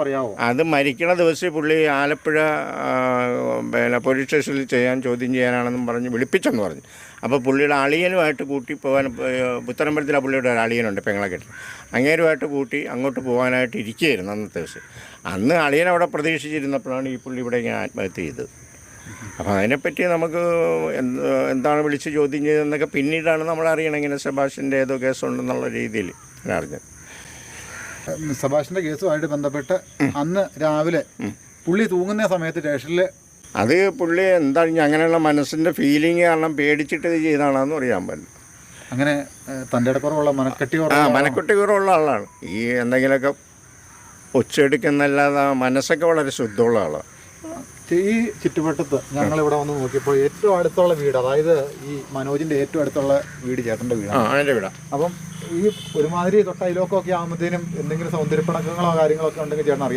പറയാമോ? അത് മരിക്കണ ദിവസം പുള്ളി ആലപ്പുഴ പോലീസ് സ്റ്റേഷനിൽ ചോദ്യം ചെയ്യാനാണെന്നും പറഞ്ഞ് വിളിപ്പിച്ചെന്ന് പറഞ്ഞു. അപ്പോൾ പുള്ളിയുടെ അളിയനുമായിട്ട് കൂട്ടി പോകാൻ, പുത്തനമ്പലത്തിലെ പുള്ളിയുടെ ഒരു അളിയനുണ്ട് പെങ്ങളെ കെട്ടി, അങ്ങേരുമായിട്ട് കൂട്ടി അങ്ങോട്ട് പോകാനായിട്ട് ഇരിക്കുകയായിരുന്നു അന്നത്തെ ദിവസം. അന്ന് അളിയൻ അവിടെ പ്രതീക്ഷിച്ചിരുന്നപ്പോഴാണ് ഈ പുള്ളി ഇവിടെ ഇങ്ങനെ ആത്മഹത്യ ചെയ്തത്. അപ്പോൾ അതിനെപ്പറ്റി നമുക്ക് എന്താണ് വിളിച്ച് ചോദ്യം ചെയ്തതെന്നൊക്കെ പിന്നീടാണ് നമ്മൾ അറിയണം. ഇങ്ങനെ സെബാസ്റ്റ്യൻ്റെ ഏതോ കേസുണ്ടെന്നുള്ള രീതിയിൽ ഞാൻ അറിഞ്ഞത്. സെബാസ്റ്റ്യൻ്റെ കേസുമായിട്ട് ബന്ധപ്പെട്ട് അന്ന് രാവിലെ പുള്ളി തൂങ്ങുന്ന സമയത്ത് സ്റ്റേഷനിൽ അത് പുള്ളി എന്താ അങ്ങനെയുള്ള മനസ്സിൻ്റെ ഫീലിംഗ് കാരണം പേടിച്ചിട്ട് ഇത് ചെയ്താണെന്ന് അറിയാൻ പറ്റില്ല. അങ്ങനെ തൻ്റെ ഇടക്കുറവുള്ള മനക്കെട്ടി കുറവുള്ള ആളാണ്. ഈ എന്തെങ്കിലുമൊക്കെ ഒച്ചയെടുക്കുന്നല്ലാതെ മനസ്സൊക്കെ വളരെ ശുദ്ധമുള്ള ആളാണ്. ഈ ചുറ്റുവട്ടത്ത് ഞങ്ങളിവിടെ വന്ന് നോക്കിയപ്പോൾ ഏറ്റവും അടുത്തുള്ള വീട്, അതായത് ഈ മനോജിൻ്റെ ഏറ്റവും അടുത്തുള്ള വീട് ചേട്ടൻ്റെ വീടാണ്. അതിൻ്റെ വീടാണ്. അപ്പം ഈ ഒരുമാതിരി തൊട്ട അയലോക്കമൊക്കെ ആകുമ്പോഴത്തേനും എന്തെങ്കിലും സൗന്ദര്യപ്പിണക്കങ്ങളോ കാര്യങ്ങളൊക്കെ ഉണ്ടെങ്കിൽ ചേട്ടൻ അറിയാം.